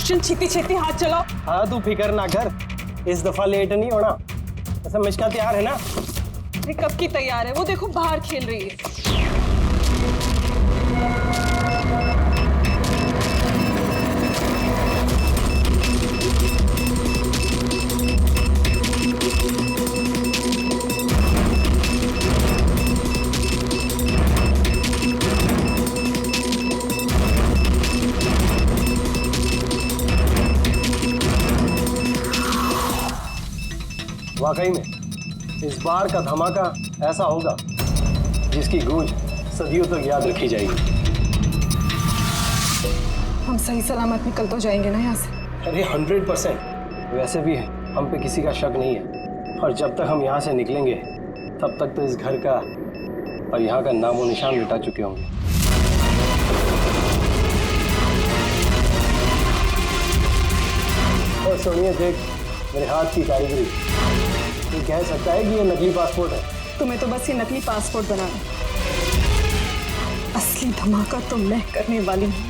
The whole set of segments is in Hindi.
दुष्यंत छेती छेती हाथ चलाओ। हाँ तू फिक्र ना कर, इस दफा लेट नहीं होना। ऐसा मिष्का तैयार है ना? अरे कब की तैयार है, वो देखो बाहर खेल रही है। वाकई में इस बार का धमाका ऐसा होगा जिसकी गूंज सदियों तक याद रखी जाएगी। हम सही सलामत निकल तो जाएंगे ना यहाँ से? अरे 100%। वैसे भी हम पे किसी का शक नहीं है, और जब तक हम यहाँ से निकलेंगे तब तक तो इस घर का और यहाँ का नामो निशान मिटा चुके होंगे। और सोनिया देख मेरे हाथ की कारीगरी, ये कह सकता है कि ये नकली पासपोर्ट है। तुम्हें तो बस ये नकली पासपोर्ट बनाना, असली धमाका तो मैं करने वाली हूँ।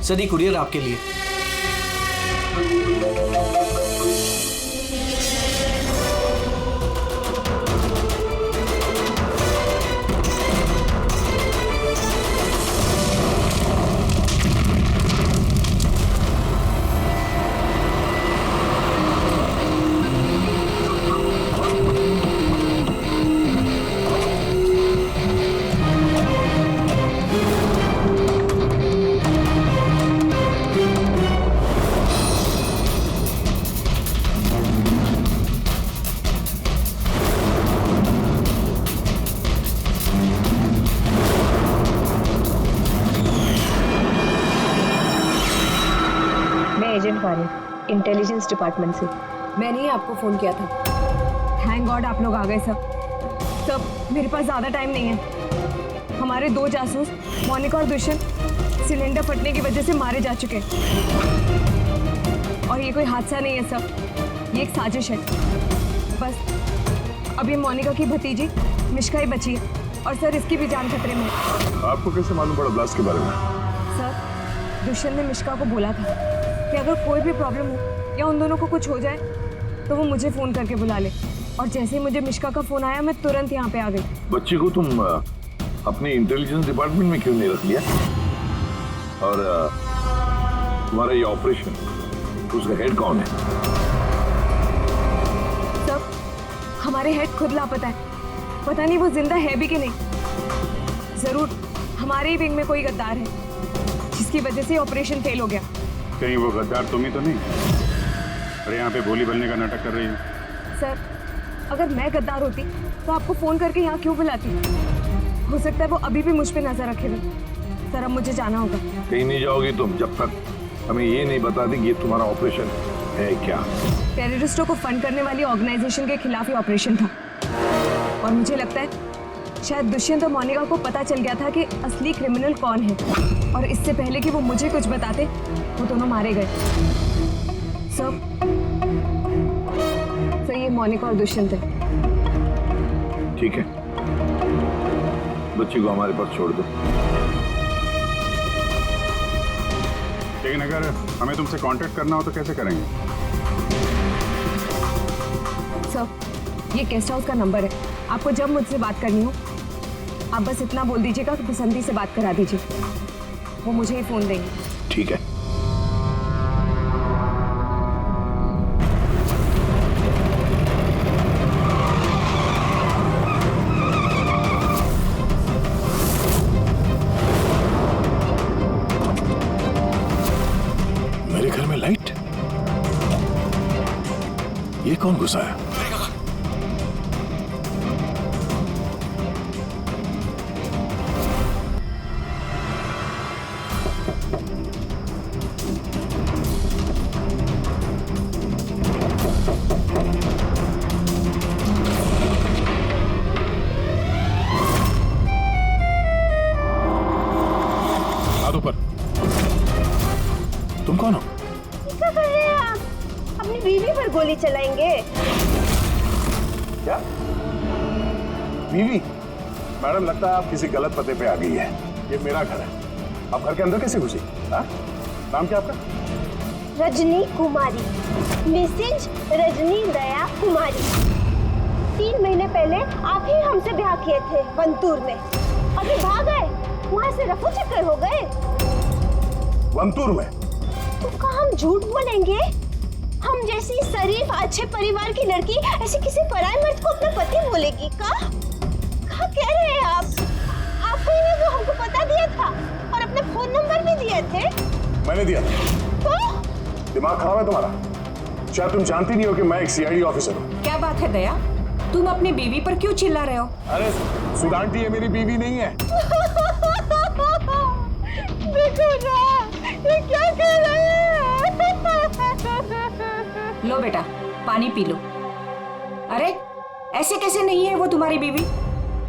सदी कुरियर आपके लिए। एजेंट वानी, इंटेलिजेंस डिपार्टमेंट से। मैंने ही आपको फोन किया था। थैंक गॉड आप लोग आ गए सब। मेरे पास ज्यादा टाइम नहीं है। हमारे 2 जासूस मोनिका और दुष्यंत सिलेंडर फटने की वजह से मारे जा चुके हैं। और ये कोई हादसा नहीं है सब, ये एक साजिश है। बस अब ये मोनिका की भतीजी मिष्का ही बची है, और सर इसकी भी जान खतरे में है। आपको कैसे मालूम पड़ा ब्लास्ट के बारे में? सर दुष्यंत ने मिष्का को बोला था कि अगर कोई भी प्रॉब्लम हो या उन दोनों को कुछ हो जाए तो वो मुझे फोन करके बुला ले। और जैसे ही मुझे मिष्का का फोन आया मैं तुरंत यहाँ पे आ गई। बच्ची को तुम अपने इंटेलिजेंस डिपार्टमेंट में क्यों नहीं रख लिया? और तुम्हारा ये ऑपरेशन, उसका हेड कौन है? सब हमारे हेड खुद लापता है। पता नहीं वो जिंदा है भी कि नहीं। जरूर हमारे ही विंग में कोई गद्दार है जिसकी वजह से ऑपरेशन फेल हो गया। कहीं वो गद्दार तुम ही तो नहीं? अरे यहाँ पे बोली बनने का नाटक कर रही हो। सर अगर मैं गद्दार होती तो आपको फोन करके यहाँ क्यों बुलाती? हो सकता है वो अभी भी मुझ पे नजर रखे हुए। सर अब मुझे जाना होगा। कहीं नहीं जाओगी तुम जब तक हमें ये नहीं बता दें कि ये तुम्हारा ऑपरेशन है क्या। टेररिस्टों को फंड करने वाली ऑर्गेनाइजेशन के खिलाफ ही ऑपरेशन था। और मुझे लगता है शायद दुष्यंत और मोनिका को पता चल गया था कि असली क्रिमिनल कौन है, और इससे पहले कि वो मुझे कुछ बताते वो दोनों मारे गए। सर ये मोनिका और दुष्यंत है। ठीक है, बच्ची को हमारे पास छोड़ दो। लेकिन अगर हमें तुमसे कांटेक्ट करना हो तो कैसे करेंगे? सर ये गेस्ट हाउस का नंबर है। आपको जब मुझसे बात करनी हो आप बस इतना बोल दीजिएगा कि बसंती से बात करा दीजिए, वो मुझे ही फोन देंगे। ठीक है। मेरे घर में लाइट, ये कौन घुसा है? चलाएंगे। क्या बीवी? मैडम लगता है आप किसी गलत पते पे आ गई है। ये मेरा घर है, आप घर के अंदर कैसे घुसी? नाम क्या आपका? रजनी कुमारी, मिसेज रजनी दया कुमारी। 3 महीने पहले आप ही हमसे ब्याह किए थे वंतूर में, अभी भाग गए, वहाँ से रफू चक्कर हो गए। वंतूर में? तो क्या हम झूठ बोलेंगे? हम जैसी शरीफ अच्छे परिवार की लड़की ऐसे किसी पराये मर्द को अपना पति बोलेगी? क्या कह रहे हैं आप? आपको ही ने वो हमको पता दिया था और अपने फोन नंबर भी दिए थे। मैंने दिया था। तो दिमाग खराब है तुम्हारा? शायद तुम जानती नहीं हो कि मैं एक सीआईडी ऑफिसर हूँ। क्या बात है दया, तुम अपनी बीवी पर क्यों चिल्ला रहे हो? अरे सुधांटी, ये मेरी बीवी नहीं है। देखो ना, ये क्या कर रहे हैं? लो बेटा, पानी पी लो। अरे ऐसे कैसे नहीं है वो तुम्हारी बीवी?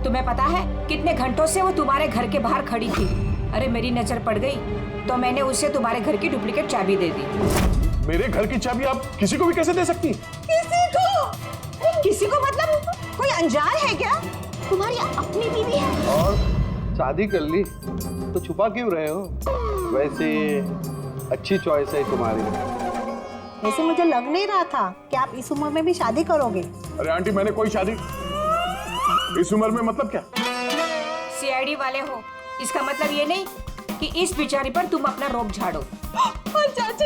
तुम्हें पता है कितने घंटों से वो तुम्हारे घर के बाहर खड़ी थी। अरे मेरी नजर पड़ गई तो मैंने उसे तुम्हारे घर की डुप्लीकेट चाबी दे दी। मेरे घर की चाबी आप किसी को भी कैसे दे सकती? किसी को मतलब कोई अनजान है क्या? तुम्हारी अपनी बीवी है। और शादी कर ली तो छुपा क्यों रहे हो? वैसे अच्छी चॉइस है तुम्हारी। वैसे मुझे लग नहीं रहा था कि आप इस उम्र में भी शादी करोगे। अरे आंटी, मैंने कोई शादी इस उम्र में मतलब क्या? सीआईडी वाले हो, इसका मतलब ये नहीं कि इस बेचारी पर तुम अपना रोब झाड़ो। और चाचा जी,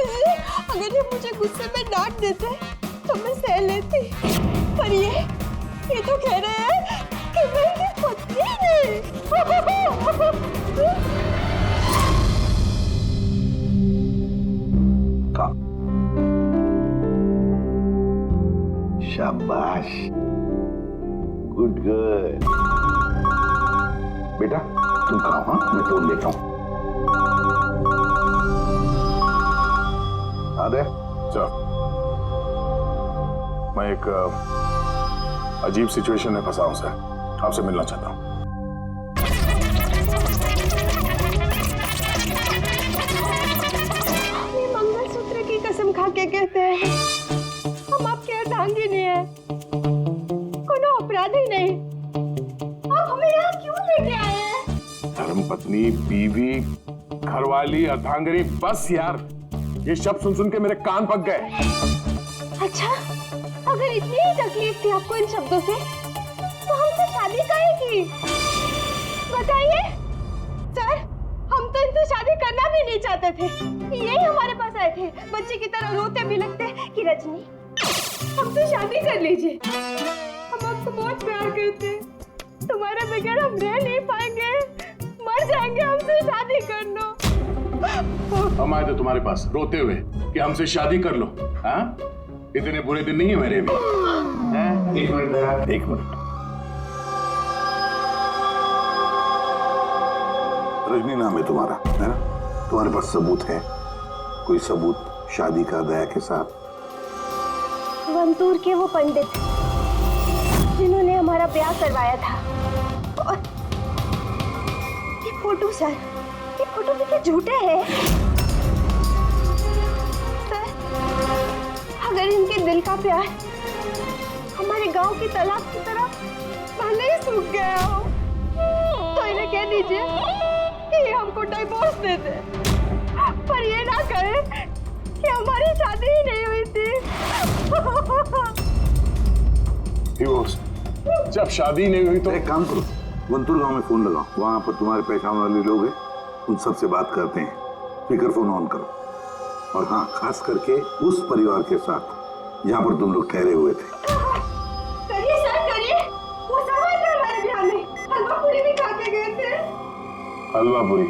अगर ये मुझे गुस्से में डांट देते तो मैं सह लेती, पर ये तो कह रहे हैं कि मैं इनकी पत्नी नहीं। शाबाश, गुड गर्ल। बेटा तुम खाओ, हाँ मैं फोन लेता हूँ। आदे चल, मैं एक अजीब सिचुएशन में फंसा हूं सर, आपसे मिलना चाहता हूँ। ये मंगलसूत्र की कसम खा के कहते हैं हम आपके अर्धांगिनी है, कोनो अपराधी नहीं। आप हमें यहाँ क्यों लेके आए हैं? धर्मपत्नी, बीवी, घरवाली, अर्धांगिनी, बस यार ये शब्द सुन सुन के मेरे कान पक गए। अच्छा, अगर इतनी ही तकलीफ थी आपको इन शब्दों से, तो हमसे शादी काहे की? बताइए सर, हम तो इनसे शादी करना भी नहीं चाहते थे। यही हमारे पास आए थे, बच्चे की तरह रोते भी लगते कि रजनी हमसे शादी कर लीजिए, हम आपको बहुत प्यार करते हैं, तुम्हारे बगैर हम रह नहीं पाएंगे, मर जाएंगे, हमसे शादी कर लो। हम आए थे तुम्हारे पास रोते हुए कि हमसे शादी कर लो। हाँ, इतने बुरे दिन नहीं है मेरे भी। एक मिनट, एक मिनट। रजनी नाम है तुम्हारा, है ना? तुम्हारे पास सबूत है? कोई सबूत शादी का दया के साथ? वंतूर के वो पंडित जिन्होंने हमारा ब्याह करवाया था, और ये फोटो सर, ये फोटो भी क्या झूठे हैं? सर, अगर इनके दिल का प्यार हमारे गांव की तालाब की तरह भले ही सूख गया हो, तो इन्हें कह दीजिए कि ये हमको डिवोर्स दे दे, पर ये ना कहे कि हमारी शादी ही नहीं हुई थी। डिवोर्स? जब शादी नहीं हुई तो एक काम करो, वंतूर गांव में फोन लगाओ, वहां पर तुम्हारे पहचान वाले लोग हैं, उन सबसे बात करते हैं। स्पीकर फोन ऑन करो, और हाँ, खास करके उस परिवार के साथ जहाँ पर तुम लोग ठहरे हुए थे। करिए सर, करिए। वो सब आए थे हमारे ब्याह में, हलवा पूरी भी खा के गए थे। हलवा पूरी?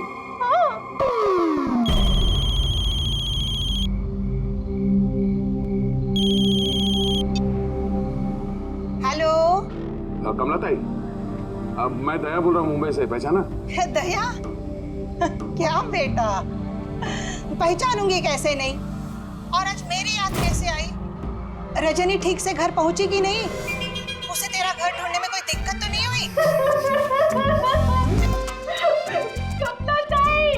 हेलो कमला ताई, अब मैं दया बोल रहा हूँ, मुंबई से, पहचाना? दया? क्या बेटा, पहचानूंगी कैसे नहीं? और आज मेरी याद कैसे आई? रजनी ठीक से घर पहुंची कि नहीं? उसे तेरा घर ढूंढने में कोई दिक्कत तो नहीं हुई? कमला ताई,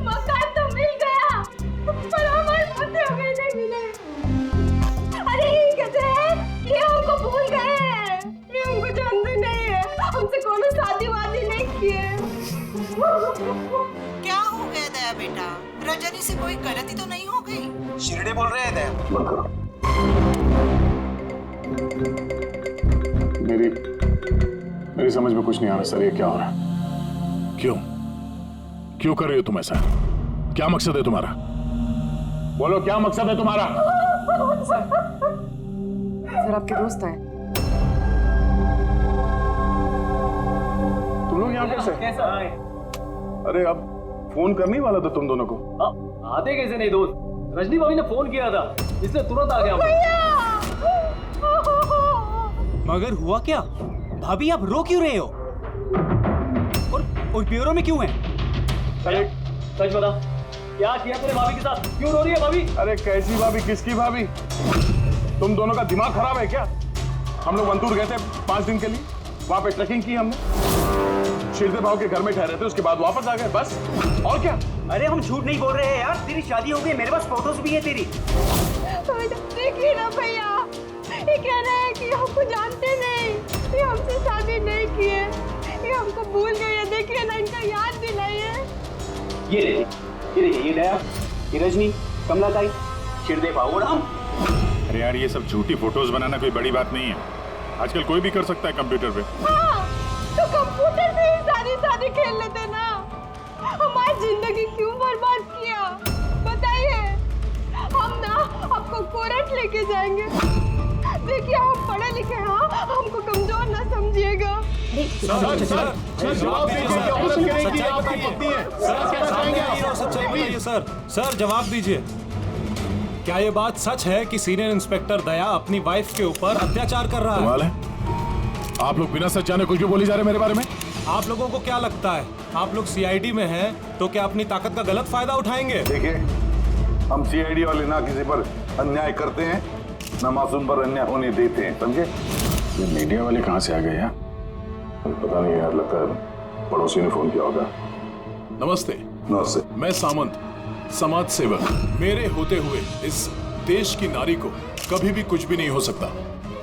मकान तो मिल गया, पर हमारे पति हमें नहीं मिले। जाने से कोई गलती तो नहीं हो गई? शिरडे बोल रहे हैं दया। बंद करो। मेरी समझ में कुछ नहीं आ रहा सर, ये क्या हो रहा है? क्यों कर रही हो तुम ऐसा? क्या मकसद है तुम्हारा? बोलो, क्या मकसद है तुम्हारा? सर आपके दोस्त आए। तुम लोग यहाँ कैसे आए? अरे अब फोन करने वाला था तुम दोनों को। आते कैसे नहीं दोस्त? रजनी भाभी ने फोन किया था, इसलिए तुरंत आ गया। मगर हुआ क्या? भाभी आप रो क्यों रहे हो? और ब्यूरो में क्यों हैं? अरे सच बता, क्या किया तूने भाभी के साथ? क्यों रो रही है भाभी? अरे कैसी भाभी, किसकी भाभी? तुम दोनों का दिमाग खराब है क्या? हम लोग वंतूर गए थे 5 दिन के लिए, वहां पे ट्रैकिंग की हमने, शिरदे भाव के घर में ठहरे थे, उसके बाद वापस आ गए, बस। और क्या? अरे हम झूठ नहीं बोल रहे हैं यार, तेरी शादी हो गई, मेरे पास फोटोज भी है तेरी। देखिए ना भैया, ये कह रहे हैं कि हमको जानते नहीं, ये हमसे शादी नहीं किए, ये हमको भूल गए हैं। देखिए ना, इनका याद दिलाइए। ये दया, ये रजनी, कमला ताई, शिरदे भाव और हम। अरे यार, ये सब झूठी फोटोज बनाना कोई बड़ी बात नहीं है, आजकल कोई भी कर सकता है कंप्यूटर पे। हाँ, तो कंप्यूटर पे ही सारी शादी खेल लेते ना। हमारी जिंदगी क्यों बर्बाद किया बताइए? हम ना आपको कोर्ट लेके जाएंगे। देखिए हम पढ़े लिखे, हाँ, हमको कमजोर ना समझिएगा। सर जवाब दीजिए, क्या ये बात सच है कि सीनियर इंस्पेक्टर दया अपनी वाइफ के ऊपर अत्याचार कर रहा कमाल है, आप लोग बिना सच जाने कुछ भी बोली जा रहे हैं मेरे बारे में। आप लोगों को क्या लगता है, आप लोग सीआईडी में हैं तो क्या अपनी ताकत का गलत फायदा उठाएंगे? देखिए, हम सीआईडी वाले ना किसी पर अन्याय करते हैं, ना मासूम पर अन्याय होने देते हैं, समझे? ये मीडिया वाले कहाँ से आ गए यार? पता नहीं यार, लगता है पड़ोसी ने फोन किया होगा। नमस्ते। नमस्ते। मैं सामंत, समाज सेवक। मेरे होते हुए इस देश की नारी को कभी भी कुछ भी नहीं हो सकता।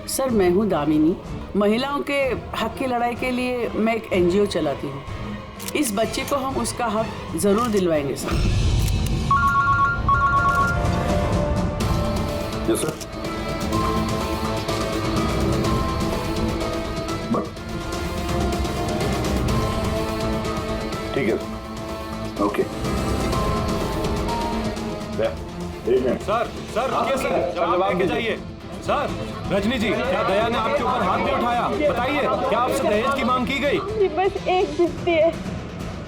सर मैं हूँ दामिनी, महिलाओं के हक की लड़ाई के लिए मैं एक एनजीओ चलाती हूँ। इस बच्चे को हम उसका हक जरूर दिलवाएंगे सर। Yes sir. ठीक है, ओके। ठीक है सर रुकिए सर, जवाब देके जाइए। सर रजनी जी, क्या दया ने आपके ऊपर हाथ नहीं उठाया? बताइए, क्या आपसे दहेज की मांग की गई? जी बस एक जिद्दी है,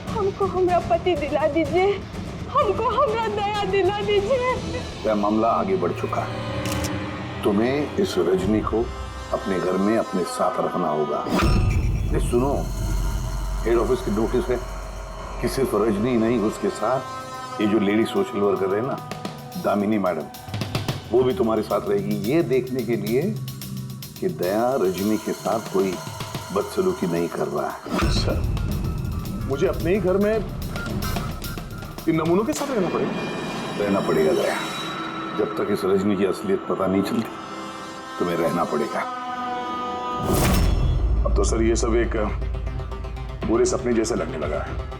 हमको हमरा पति दिला दीजिए, हमको हमरा दया दिला दीजिए। यह मामला आगे बढ़ चुका है, तुम्हें इस रजनी को अपने घर में अपने साथ रखना होगा। ये सुनो, हेड ऑफिस की नोटिस है कि सिर्फ रजनी नहीं, उसके साथ ये जो लेडी सोशल वर्कर है ना, दामिनी मैडम, वो भी तुम्हारे साथ रहेगी, ये देखने के लिए कि दया रजनी के साथ कोई बदसलूकी नहीं कर रहा है। सर, मुझे अपने ही घर में इन नमूनों के साथ रहना पड़ेगा दया। जब तक इस रजनी की असलियत पता नहीं चलती, तुम्हें रहना पड़ेगा। अब तो सर ये सब एक बुरे सपने जैसे लगने लगा है।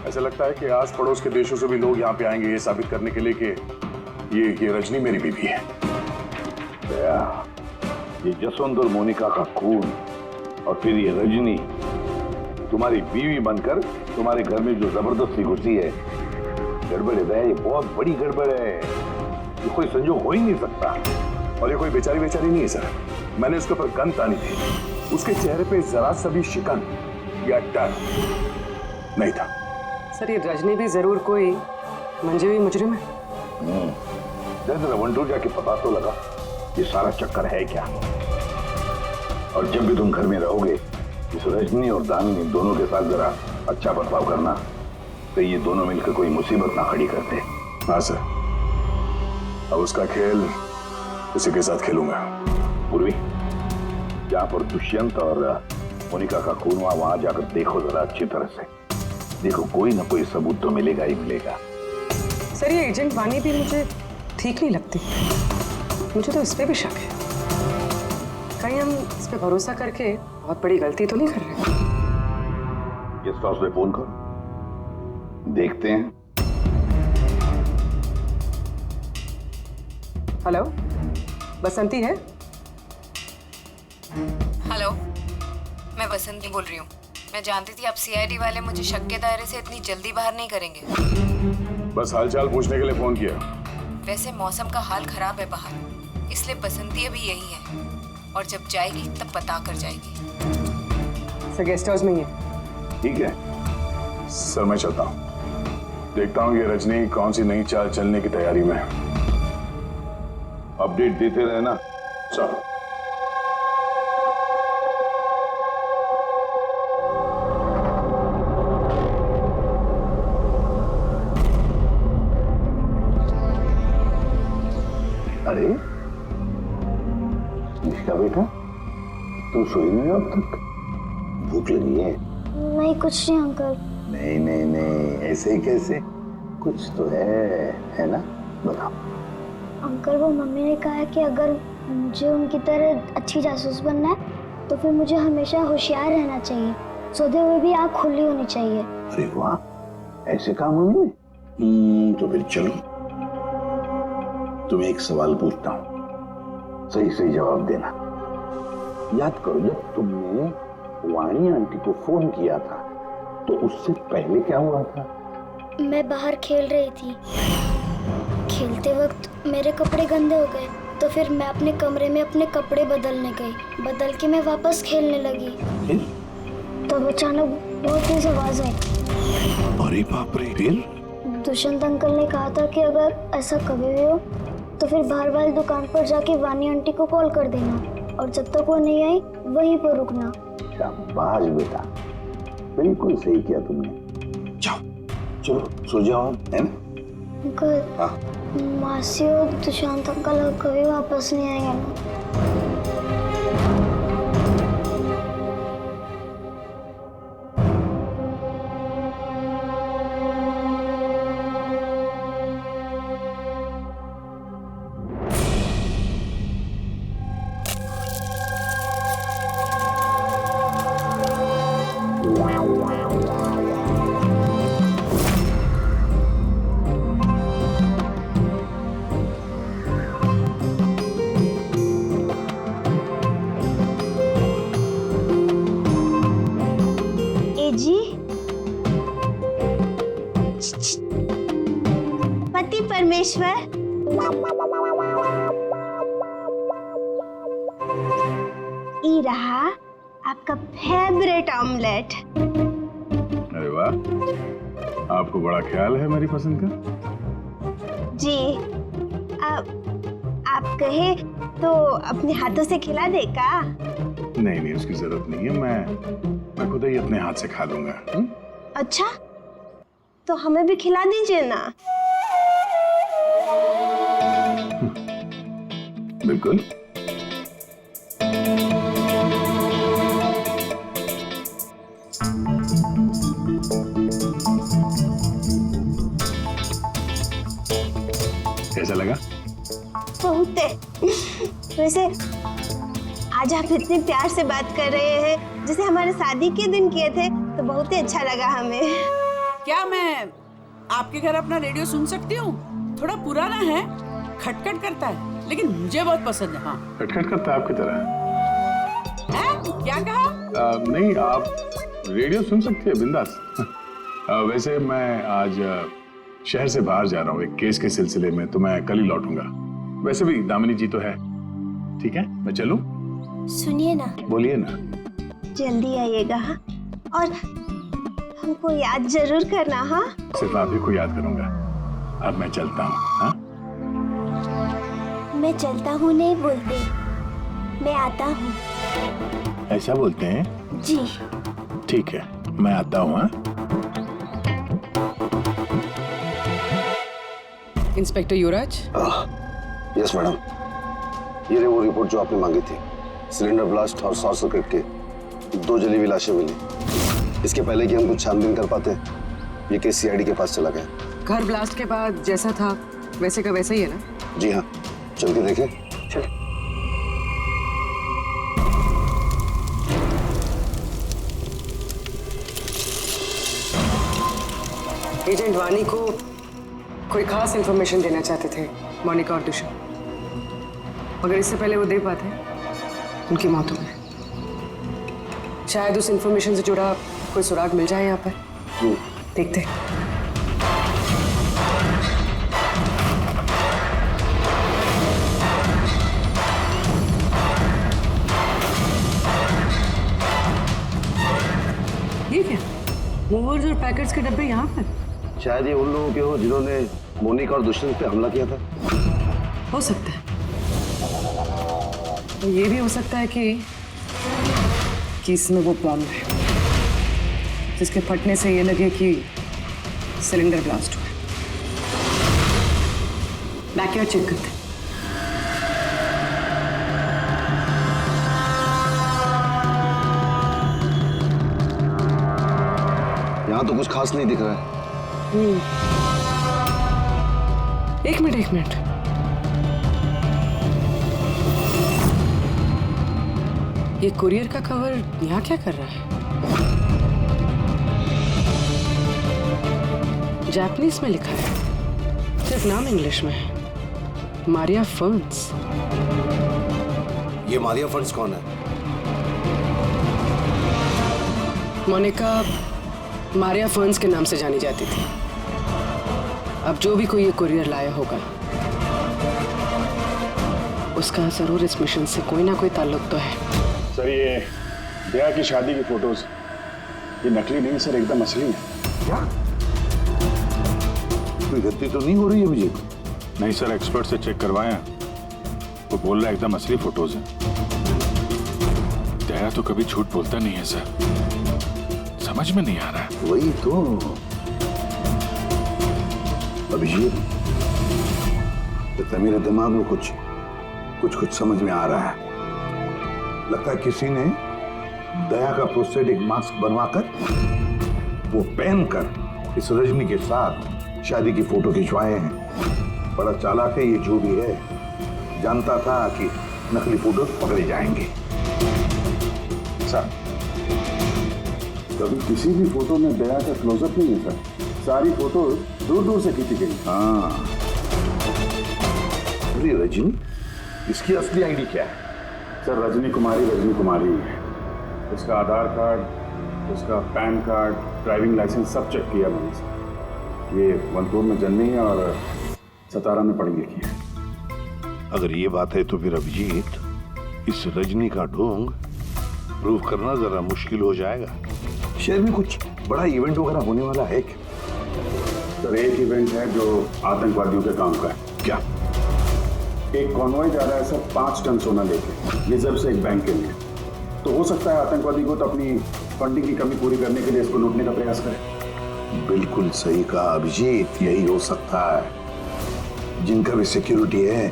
ऐसा लगता है कि आस पड़ोस के देशों से भी लोग यहाँ पे आएंगे ये साबित करने के लिए कि ये रजनी मेरी बीवी है। दया, ये जसवंत और मोनिका का खून और फिर ये रजनी तुम्हारी बीवी बनकर तुम्हारे घर में जो जबरदस्ती घुसी है, गड़बड़ है दया, ये बहुत बड़ी गड़बड़ है, ये कोई संजोग हो ही नहीं सकता। और ये कोई बेचारी नहीं है सर, मैंने उसके ऊपर गन तानी थी, उसके चेहरे पे जरा सा भी शिकन या डर नहीं था। सर ये रजनी भी जरूर कोई मंजे हुई मुजरिम है। जरा वंटू जाके पता तो लगा ये सारा चक्कर है क्या। और जब भी तुम घर में रहोगे, इस रजनी और दामिनी दोनों के साथ जरा अच्छा बर्ताव करना, तो ये दोनों मिलकर कोई मुसीबत ना खड़ी करते। हाँ सर, अब उसका खेल उसी के साथ खेलूंगा। पूर्वी, जहाँ पर दुष्यंत और मोनिका का खून हुआ, वहां जाकर देखो जरा अच्छी तरह से, देखो कोई ना कोई सबूत तो मिलेगा ही मिलेगा। सर ये एजेंट वानी भी मुझे ठीक नहीं लगती, मुझे तो इस पे भी शक है, कहीं हम इस पे भरोसा करके बहुत बड़ी गलती तो नहीं कर रहे? गेस्ट हाउस में फोन करो, देखते हैं हेलो, बसंती है? हेलो, मैं बसंती बोल रही हूँ। मैं जानती थी आप सीआईडी वाले मुझे शक के दायरे से इतनी जल्दी बाहर नहीं करेंगे। बस हालचाल पूछने के लिए फोन किया। वैसे मौसम का हाल खराब है बाहर, इसलिए बसंती अभी यही है और जब जाएगी तब पता कर जाएगी। सर गेस्ट हाउस में ही है। ठीक है सर, मैं चलता हूँ। देखता हूँ ये रजनी कौन सी नई चाल चलने की तैयारी में है। अपडेट देते रहना। चलो। अरे निष्ठा बेटा, तुम सोई नहीं हो अब तक? भूख लगी है? नहीं कुछ नहीं अंकल। नहीं नहीं नहीं, ऐसे ही कैसे? कुछ तो है ना? बताओ। अंकल वो मम्मी ने कहा है कि अगर मुझे उनकी तरह अच्छी जासूस बनना है तो फिर मुझे हमेशा होशियार रहना चाहिए, सोते हुए भी आँख खुली होनी चाहिए। अरे वाह, ऐसे काम मम्मी ने? तो फिर चलो, तुम्हें एक सवाल पूछता हूँ, सही सही जवाब देना। याद करो जब तुमने वाणी आंटी को फोन किया था तो उससे पहले क्या हुआ था? मैं बाहर खेल रही थी, खेलते वक्त मेरे कपड़े गंदे हो गए तो फिर मैं अपने कमरे में अपने कपड़े बदलने गई, बदल के मैं वापस खेलने लगी। तो अचानक बहुत तेज आवाज आई। अरे बाप रे, फिर? दुष्यंत अंकल ने कहा था कि अगर ऐसा कभी भी हो तो फिर बाहर वाली दुकान पर जाके वानी आंटी को कॉल कर देना और जब तक वो नहीं आई वहीं पर रुकना। शाबाश बेटा, बिल्कुल सही किया तुमने। जाओ चलो सो जाओ, है ना? अंकल, मासी और दुष्यंत अंकल कभी वापस नहीं आएंगे ना? पति परमेश्वर, ये रहा आपका फेवरेट ऑमलेट। अरे वाह, आपको बड़ा ख्याल है मेरी पसंद का। जी, आप कहे तो अपने हाथों से खिला दे का? नहीं नहीं, उसकी जरूरत नहीं है, मैं खुद ही अपने हाथ से खा लूंगा। अच्छा, तो हमें भी खिला दीजिए ना। बिल्कुल। कैसा लगा? बहुत है। वैसे आज आप इतने प्यार से बात कर रहे हैं जैसे हमारे शादी के दिन किए थे, तो बहुत ही अच्छा लगा हमें। क्या मैं आपके घर अपना रेडियो सुन सकती हूँ? थोड़ा पुराना है, खटखट करता है, लेकिन मुझे बहुत पसंद है। हाँ, खटखट करता है आपकी तरह है? क्या कहा? नहीं, आप रेडियो सुन सकती है बिंदास। वैसे मैं आज शहर से बाहर जा रहा हूँ एक केस के सिलसिले में, तो मैं कल ही लौटूंगा। वैसे भी दामिनी जी तो है। ठीक है, मैं चलूं? सुनिए ना। बोलिए ना। जल्दी आइएगा और हमको याद जरूर करना। हाँ, सिर्फ आप ही को याद करूंगा। अब मैं चलता हूँ। हाँ, मैं चलता हूँ नहीं बोलते, मैं आता हूँ। ऐसा बोलते हैं? जी। ठीक है, मैं आता हूँ। हाँ, इंस्पेक्टर युवराज। यस मैडम, ये रही वो रिपोर्ट जो आपने मांगी थी। सिलेंडर ब्लास्ट और शॉर्ट सर्किट के 2 जली हुई लाशें मिली। इसके पहले कि हम कुछ छानबीन कर पाते, ये केस सीआईडी के पास चला गया। घर ब्लास्ट के बाद जैसा था वैसे का वैसा ही है ना? जी हाँ, चल के देखें। चल। एजेंट वानी को कोई खास इंफॉर्मेशन देना चाहते थे मोनिका और दुष्यंत। अगर इससे पहले वो दे पाते उनकी मौत हो गई। शायद उस इंफॉर्मेशन से जुड़ा कोई सुराग मिल जाए यहाँ पर। देखते हैं। ये क्या? मूवर्स और पैकेट्स के डब्बे यहाँ पर? शायद ये उन लोगों के हो जिन्होंने मोनिका और दुष्यंत पे हमला किया था। हो सकता है। और ये भी हो सकता है कि इसमें वो बॉम्ब है जिसके फटने से ये लगे कि सिलेंडर ब्लास्ट हुआ। बैकयार्ड चेक करते हैं। यहाँ तो कुछ खास नहीं दिख रहा है। एक मिनट। ये कुरियर का कवर यहाँ क्या कर रहा है? जापानीज में लिखा है, सिर्फ नाम इंग्लिश में है, मारिया फर्न्स। ये मारिया फर्न्स कौन है? मोनिका मारिया फर्न्स के नाम से जानी जाती थी। अब जो भी कोई ये कुरियर लाया होगा उसका जरूर इस मिशन से कोई ना कोई ताल्लुक तो है। सर ये दया की शादी की फोटोज ये नकली नहीं सर, एकदम असली है। क्या? कोई गलती तो नहीं हो रही है मुझे? नहीं सर, एक्सपर्ट से चेक करवाया, वो बोल रहा है एकदम असली फोटोज है। दया तो कभी झूठ बोलता नहीं है सर, समझ में नहीं आ रहा है। वही तो अभिजीत, तो मेरे दिमाग में कुछ समझ में आ रहा है। लगता है किसी ने दया का प्रोस्थेटिक मास्क बनवाकर वो पहनकर इस रजनी के साथ शादी की फोटो खिंचवाए हैं। बड़ा चालाक है ये जो भी है, जानता था कि नकली फोटो पकड़े जाएंगे। सर कभी किसी भी फोटो में दया का क्लोजअप नहीं है सर, सारी फोटो दूर दूर से खींची गई। हाँ, अरे रजनी, इसकी असली आईडी क्या है? सर रजनी कुमारी है। उसका आधार कार्ड, उसका पैन कार्ड, ड्राइविंग लाइसेंस सब चेक किया मैंने सर। ये वनपुर में जन्मी है और सतारा में पढ़ी लिखी है। अगर ये बात है तो फिर अभिजीत, इस रजनी का ढोंग प्रूव करना जरा मुश्किल हो जाएगा। शहर में कुछ बड़ा इवेंट वगैरह होने वाला है क्या? सर एक इवेंट है जो आतंकवादियों के काम का है। क्या? एक कॉन्वॉय जा रहा है सर 5 टन सोना लेके रिजर्व से एक बैंक के लिए। तो हो सकता है आतंकवादी को तो अपनी फंडिंग की कमी पूरी करने के लिए इसको लूटने का प्रयास करें। बिल्कुल सही कहा अभिजीत, यही हो सकता है। जिनका भी सिक्योरिटी है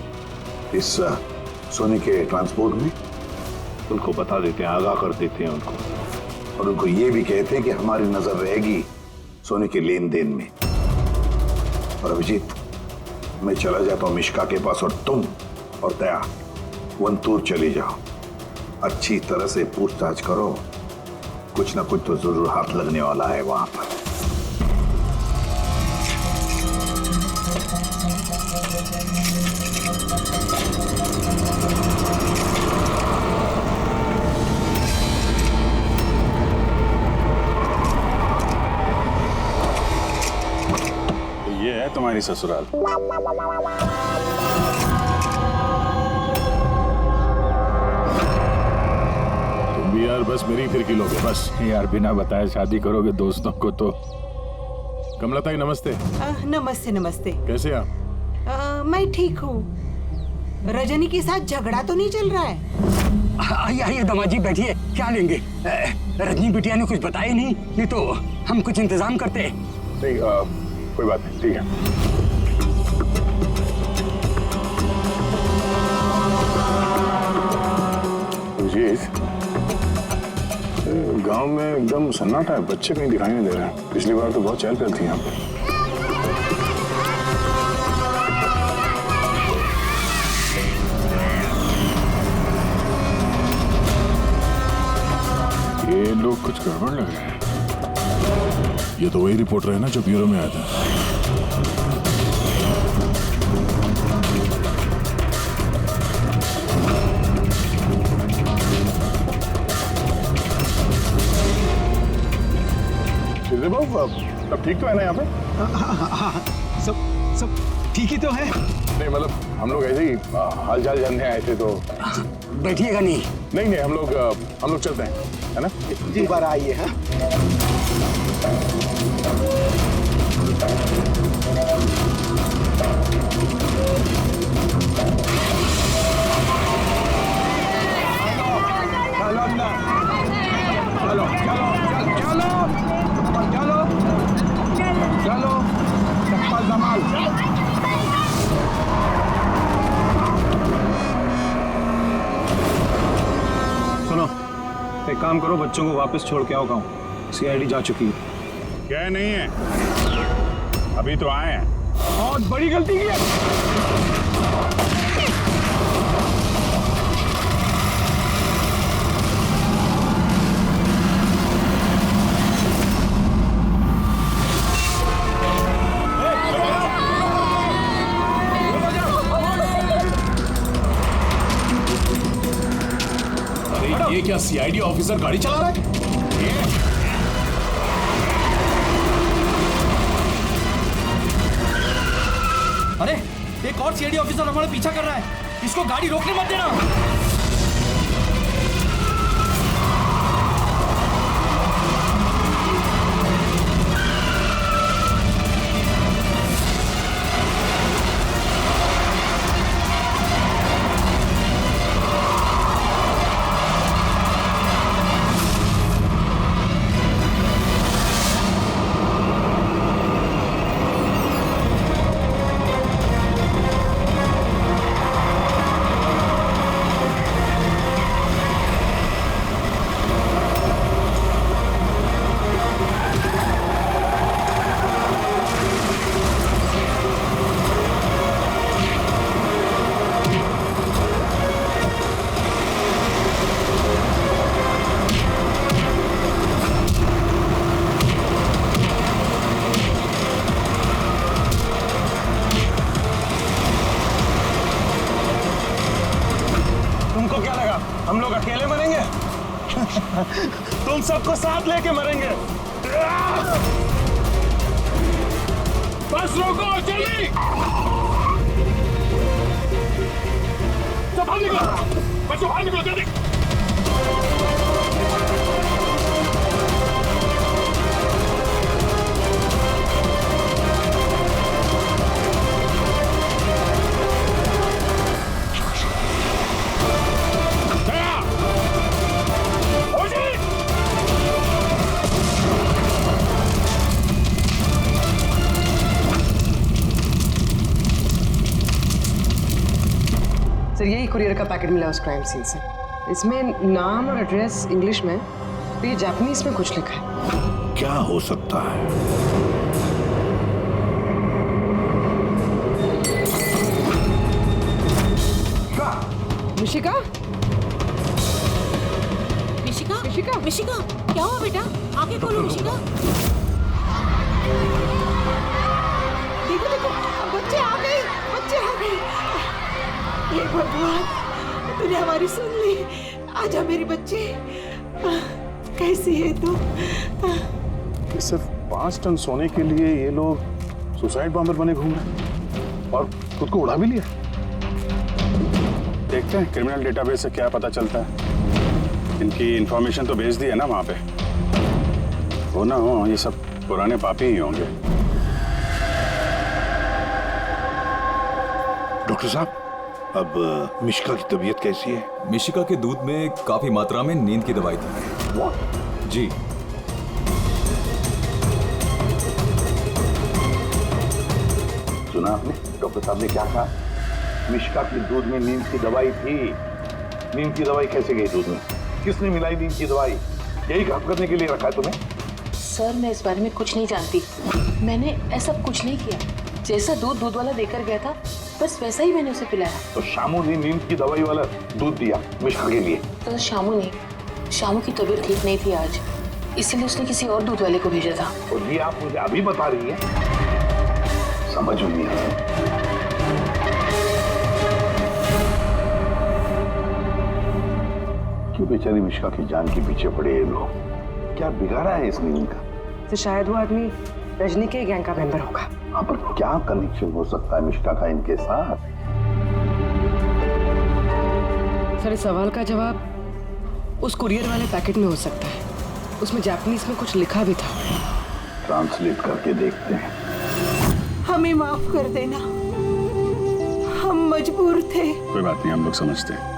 इस सोने के ट्रांसपोर्ट में, उनको बता देते हैं, आगाह कर देते हैं उनको, और उनको ये भी कहते हैं कि हमारी नजर रहेगी सोने के लेन देन में। और अभिजीत, मैं चला जाता हूं मिश्का के पास और तुम और दया वनतूर चले जाओ। अच्छी तरह से पूछताछ करो, कुछ ना कुछ तो जरूर हाथ लगने वाला है वहां पर। ये है तुम्हारी ससुराल। तुम भी यार बस मेरी फिर किलोगे बस। यार बिना बताए शादी करोगे दोस्तों को तो। कमलताई नमस्ते। नमस्ते नमस्ते। कैसे आप? मैं ठीक हूँ। रजनी के साथ झगड़ा तो नहीं चल रहा है? आइए आइए दामाजी बैठिए, क्या लेंगे? रजनी बिटिया ने कुछ बताया नहीं तो हम कुछ इंतजाम करते। नहीं कोई बात नहीं, ठीक है। गांव में एकदम सन्नाटा है, बच्चे कहीं दिखाई नहीं दे रहे हैं। पिछली बार तो बहुत चहल पहल थी यहाँ पे। ये लोग कुछ गड़बड़ लग रहे हैं। ये तो वही रिपोर्टर है ना जो ब्यूरो में आया था। बताओ सब ठीक तो है ना यहाँ पे? हाँ, सब ठीक ही तो है। नहीं मतलब हम लोग ऐसे ही हाल चाल जानने आए थे तो। बैठिएगा नहीं? नहीं हम लोग चलते हैं, है ना? जी बार आइए। हाँ चलो चप्पल संभाल। सुनो, एक काम करो, बच्चों को वापस छोड़ के आओ गाँव। सीआईडी जा चुकी है। क्या नहीं है, अभी तो आए हैं। बहुत बड़ी गलती की है। ये क्या सीआईडी ऑफिसर गाड़ी चला रहा है? अरे एक और सीआईडी ऑफिसर हमारे पीछा कर रहा है, इसको गाड़ी रोकने मत देना। हम लोग अकेले मरेंगे? तुम सबको साथ लेके मरेंगे। बस रोको, जल्दी सब बाहर निकलो, बच्चों बाहर निकलो जल्दी। सर यही कुरियर का पैकेट मिला उस क्राइम सीन से। इसमें नाम और एड्रेस इंग्लिश में, तो ये जापानीज में कुछ लिखा है। क्या हो सकता है? मिशिका? मिशिका? मिशिका? मिशिका? क्या हुआ बेटा? आंखें खोलो मिशिका। देखो देखो, बच्चे आ गए, बच्चे आ गए। हे भगवान, तूने हमारी सुन ली। आजा मेरे बच्चे। कैसी है तू? सिर्फ 5 टन सोने के लिए ये लोग सुसाइड बॉम्बर बने घूम रहे हैं और खुद को उड़ा भी लिया। देखते हैं क्रिमिनल डेटाबेस से क्या पता चलता है। इनकी इंफॉर्मेशन तो भेज दी है ना वहां पे। हो ना हो, ये सब पुराने पापी ही होंगे। डॉक्टर साहब, अब मिशिका की तबीयत कैसी है? मिशिका के दूध में काफी मात्रा में नींद की दवाई थी। जी। सुना आपने डॉक्टर साहब ने क्या कहा? मिशिका के दूध में नींद की दवाई थी। नींद की दवाई कैसे गई दूध में? किसने मिलाई नींद की दवाई? यही काम करने के लिए रखा है तुम्हें? सर मैं इस बारे में कुछ नहीं जानती। मैंने ऐसा कुछ नहीं किया। जैसा दूध वाला देकर गया था बस वैसा ही मैंने उसे पिलाया। तो शामू ने नींद की दवाई वाला दूध दिया मिशिका के लिए? तो शामू की तबीयत ठीक नहीं थी आज, इसीलिए उसने किसी और दूध वाले को भेजा था। और ये आप मुझे अभी बता रही है? समझ नहीं आ रहा। क्यों बेचारी मिशिका की जान के पीछे पड़े ये लोग? क्या बिगाड़ा है इसने इनका? तो शायद वो आदमी रजनी के गैंग का मेंबर होगा। हाँ, पर क्या कनेक्शन हो सकता है मिश्का का इनके साथ? सर, इस सवाल का जवाब उस कुरियर वाले पैकेट में हो सकता है। उसमें जापानीज में कुछ लिखा भी था। ट्रांसलेट करके देखते हैं। हमें माफ कर देना, हम मजबूर थे। कोई बात नहीं, हम लोग समझते हैं।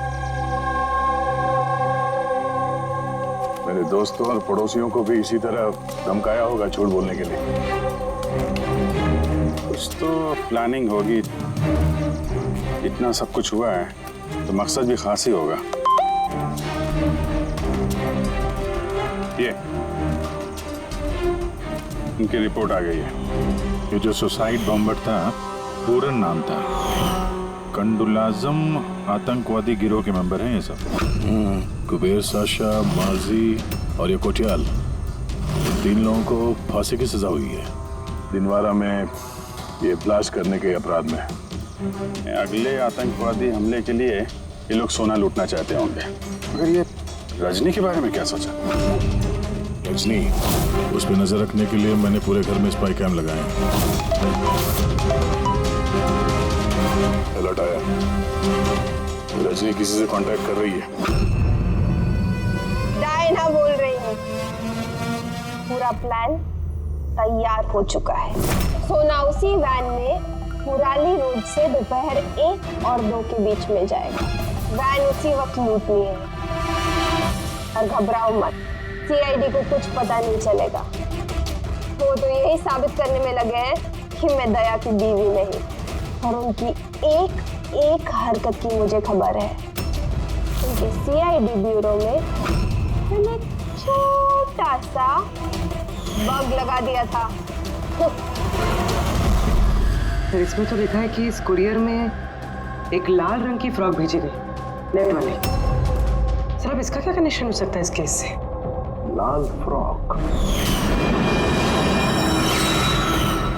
मेरे दोस्तों और पड़ोसियों को भी इसी तरह धमकाया होगा झूठ बोलने के लिए। कुछ तो प्लानिंग होगी। इतना सब कुछ हुआ है तो मकसद भी खास ही होगा। ये उनकी रिपोर्ट आ गई है। ये जो सुसाइड बॉम्बर था, पूरन नाम था, कंडुलाजम आतंकवादी गिरोह के मेंबर हैं ये सब। कुबेर साशा, माजी और ये कोटियाल, 3 लोगों को फांसी की सजा हुई है। दिनवारा में ये ब्लास्ट करने के अपराध में। अगले आतंकवादी हमले के लिए ये लोग सोना लूटना चाहते होंगे। मगर ये रजनी के बारे में क्या सोचा? रजनी, उस पर नजर रखने के लिए मैंने पूरे घर में स्पाई कैम लगाए। अलर्ट आया, रजनी किसी से कांटेक्ट कर रही है। डायना बोल रही है। पूरा प्लान तैयार हो चुका है। सोना उसी वैन में मुराली रोड से दोपहर 1 और 2 के बीच में जाएगा। वैन उसी वक्त लूटनी है। और घबराओ मत, सीआईडी को कुछ पता नहीं चलेगा। वो तो यही साबित करने में लगे हैं कि मैं दया की बीवी नहीं, और उनकी एक एक हरकत की मुझे खबर है। उनके सीआईडी ब्यूरो में मैंने छोटा सा बग लगा दिया था। सर, इसमें तो लिखा है कि इस कुरियर में एक लाल रंग की फ्रॉक भेजी गई, नेट वाले। सर, अब इसका क्या कनेक्शन हो सकता है इस केस से? लाल फ्रॉक?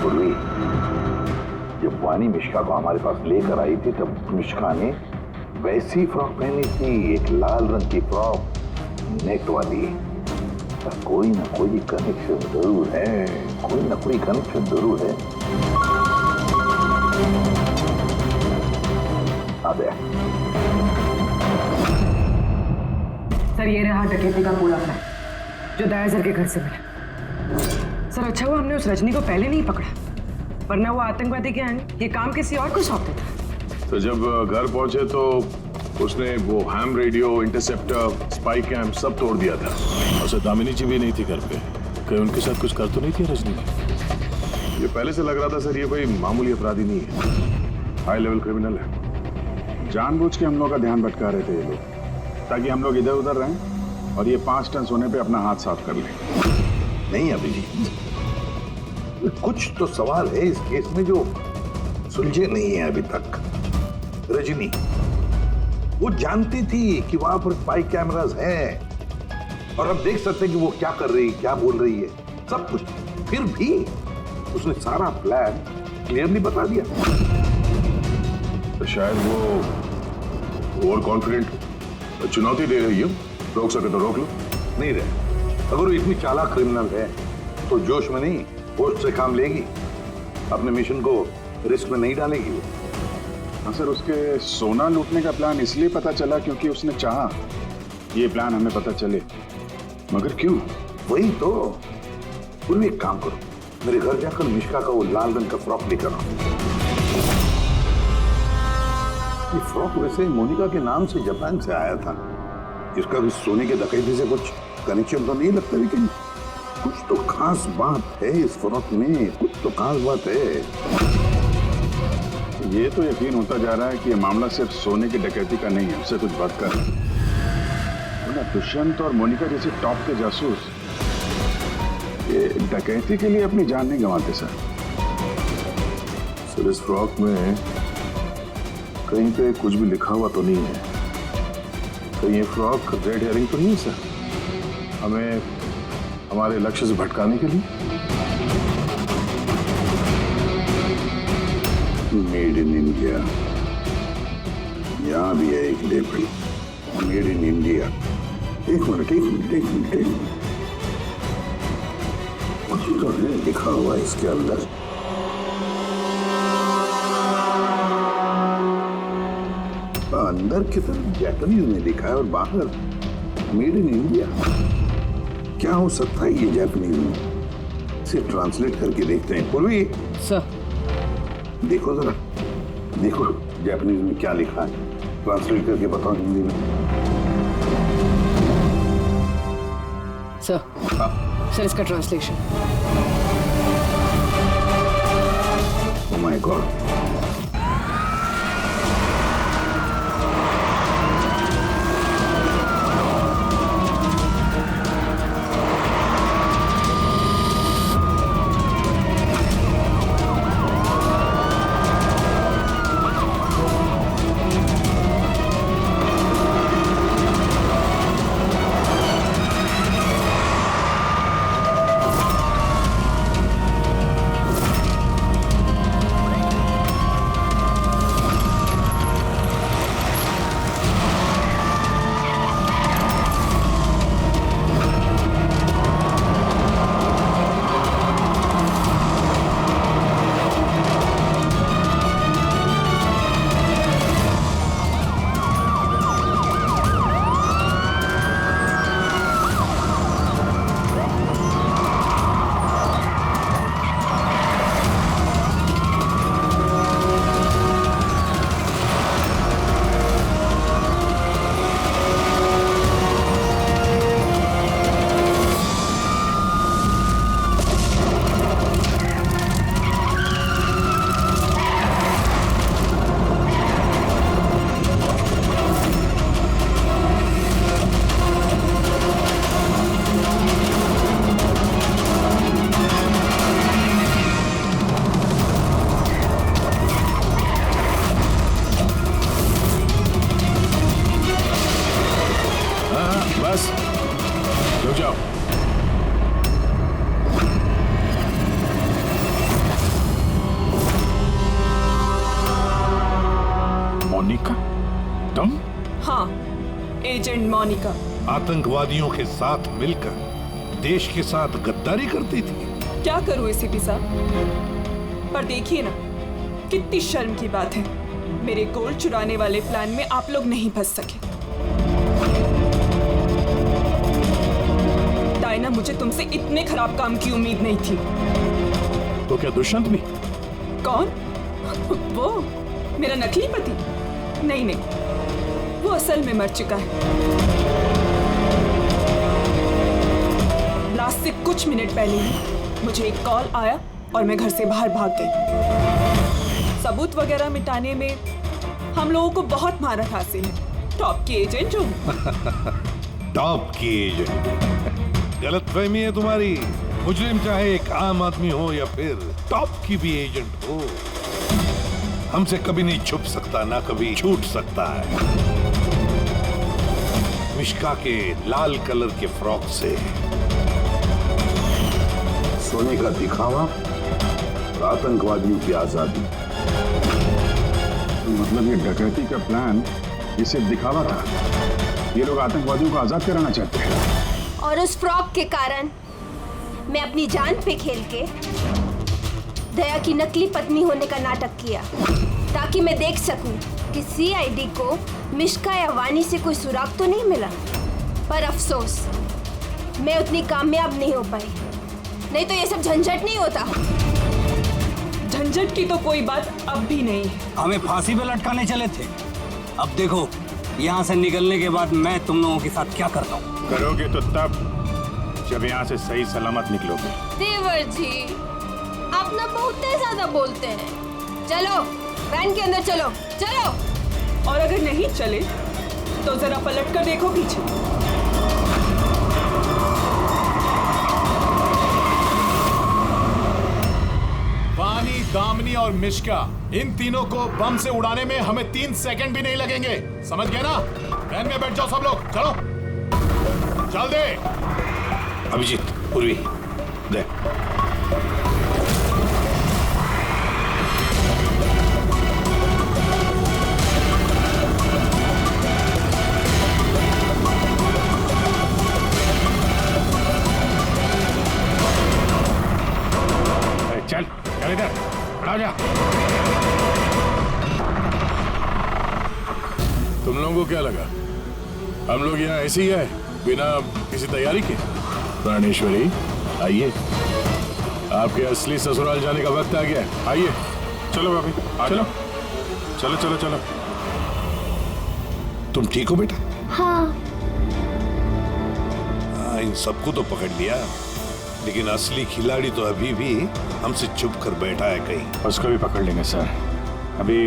पूर्वी, जब वानी मिश्का को हमारे पास लेकर आई थी तब मिश्का ने वैसी फ्रॉक पहनी थी, एक लाल रंग की फ्रॉक, नेट वाली। कोई ना कोई कनेक्शन जरूर है, कोई ना कोई कनेक्शन जरूर है। सर, ये रहा डकैती का पूरा प्लान जो दया सर के घर से मिला। सर, अच्छा हुआ हमने उस रजनी को पहले नहीं पकड़ा, वरना वो आतंकवादी गैंग ये काम किसी और को सौंप देता। तो जब घर पहुंचे तो उसने वो ham radio, interceptor, spy camp सब तोड़ दिया था। और दामिनी जी भी नहीं थी घर पे। कहीं उनके साथ कुछ कर तो नहीं थी रजनी ने? ये पहले से लग रहा था सर, ये कोई मामूली अपराधी नहीं है, हाई लेवल क्रिमिनल है। जानबूझ के हम लोग का ध्यान भटका रहे थे ये लोग, ताकि हम लोग इधर उधर रहें और ये 5 टन सोने पे अपना हाथ साफ कर लें। नहीं अभिजीत, कुछ तो सवाल है इस केस में जो सुलझे नहीं है अभी तक। रजनी वो जानती थी कि वहां पर स्पाई कैमरास हैं और हम देख सकते हैं कि वो क्या कर रही है, क्या बोल रही है, सब कुछ। फिर भी उसने सारा प्लान क्लियरली बता दिया। तो शायद वो ओवर कॉन्फिडेंट चुनौती दे रही है। रोक सके तो रोक लो। नहीं रहे, अगर वो इतनी चालाक क्रिमिनल है तो जोश में नहीं, होश से काम लेगी, अपने मिशन को रिस्क में नहीं डालेगी वो। हाँ सर, उसके सोना लूटने का प्लान इसलिए पता चला क्योंकि उसने चाहा ये प्लान हमें पता चले। मगर क्यों? वही तो। तुम एक काम करो, मेरे घर जाकर मिश्का का वो लाल रंग का फ्रॉक लेकर आओ। ये फ्रॉक वैसे मोनिका के नाम से जापान से आया था। इसका भी सोने के डकैती से कुछ कनेक्शन तो नहीं लगता, लेकिन कुछ तो खास बात है इस फ्रॉक में, कुछ तो खास बात है। ये तो यकीन होता जा रहा है कि ये मामला सिर्फ सोने की डकैती का नहीं है, उससे कुछ बढ़कर है। दुष्यंत और मोनिका जैसे टॉप के जासूस ये डकैती के लिए अपनी जान नहीं गंवाते सर। सर, इस फ्रॉक में कहीं पे कुछ भी लिखा हुआ तो नहीं है? कहीं ये फ्रॉक रेड हेयरिंग तो नहीं है सर, हमें हमारे लक्ष्य से भटकाने के लिए? मेड इन इंडिया, यहाँ भी है एक लेबल, मेड इन इंडिया। एक मिनट, एक मिनट, एक मिनट, एक मिनट। तो नहीं लिखा हुआ इसके अंदर। अंदर की तरफ जापानीज में लिखा है और बाहर मेड इन इंडिया। क्या हो सकता है ये जापानीज में? इसे ट्रांसलेट करके देखते हैं। पूर्वी सर, देखो जरा, देखो जापानीज में क्या लिखा है, ट्रांसलेट करके बताओ हिंदी में। सर इसका ट्रांसलेशन। Oh my God. बस रुक जाओ। मोनिका, तुम? हाँ, एजेंट मोनिका। आतंकवादियों के साथ मिलकर देश के साथ गद्दारी करती थी। क्या करूं एसीपी साहब, पर देखिए ना, कितनी शर्म की बात है, मेरे गोल्ड चुराने वाले प्लान में आप लोग नहीं फंस सके। डायना, मुझे तुमसे इतने खराब काम की उम्मीद नहीं थी। तो क्या दुष्यंत भी? कौन? वो मेरा नकली पति? नहीं नहीं, वो असल में मर चुका है। लास्ट से कुछ मिनट पहले ही मुझे एक कॉल आया और मैं घर से बाहर भाग गई। सबूत वगैरह मिटाने में हम लोगों को बहुत महारत हासिल है। टॉप की एजेंट हूँ। टॉप की एजेंट? गलतफहमी है तुम्हारी। मुजरिम चाहे एक आम आदमी हो या फिर टॉप की भी एजेंट हो, हमसे कभी नहीं छुप सकता, ना कभी छूट सकता है। मिश्का के लाल कलर के फ्रॉक से सोने का दिखावा और आतंकवादियों की आजादी। मतलब ये डकैती का प्लान ये सिर्फ दिखावा था? ये लोग आतंकवादियों को आजाद कराना चाहते हैं। और उस फ्रॉक के कारण मैं अपनी जान पे खेल के दया की नकली पत्नी होने का नाटक किया, ताकि मैं देख सकूं कि सीआईडी को मिश्का या वानी से कोई सुराग तो नहीं मिला। पर अफसोस, मैं उतनी कामयाब नहीं हो पाई, नहीं तो ये सब झंझट नहीं होता। झंझट की तो कोई बात अब भी नहीं है। हमें फांसी पे लटकाने चले थे, अब देखो यहाँ से निकलने के बाद मैं तुम लोगों के साथ क्या करता हूँ। करोगे तो तब जब यहाँ से सही सलामत निकलोगे। देवर जी, आप ना बहुत ज्यादा बोलते हैं। चलो वैन के अंदर चलो, चलो। और अगर नहीं चले तो जरा पलट कर देखो पीछे। वानी, दामिनी और मिश्का, इन तीनों को बम से उड़ाने में हमें 3 सेकंड भी नहीं लगेंगे। समझ गए ना? वैन में बैठ जाओ सब लोग, चलो चल दे। अभिजीत, पूर्वी, दे। हम लोग यहाँ ऐसे ही है बिना किसी तैयारी के। प्राणेश्वरी आइए, आपके असली ससुराल जाने का वक्त आ गया है। आइए। चलो भाभी, चलो चलो चलो चलो। तुम ठीक हो बेटा? हाँ। हाँ, इन सबको तो पकड़ लिया, लेकिन असली खिलाड़ी तो अभी भी हमसे छुप कर बैठा है कहीं। उसको भी पकड़ लेंगे सर। अभी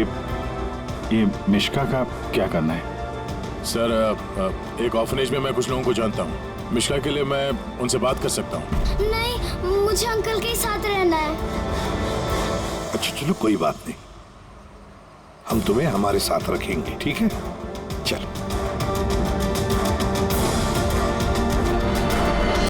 ये मिश्का का क्या करना है? सर, एक ऑर्फनेज में मैं कुछ लोगों को जानता हूँ। मिश्का के लिए मैं उनसे बात कर सकता हूँ। नहीं, मुझे अंकल के साथ रहना है। अच्छा चलो, कोई बात नहीं, हम तुम्हें हमारे साथ रखेंगे, ठीक है? चलो।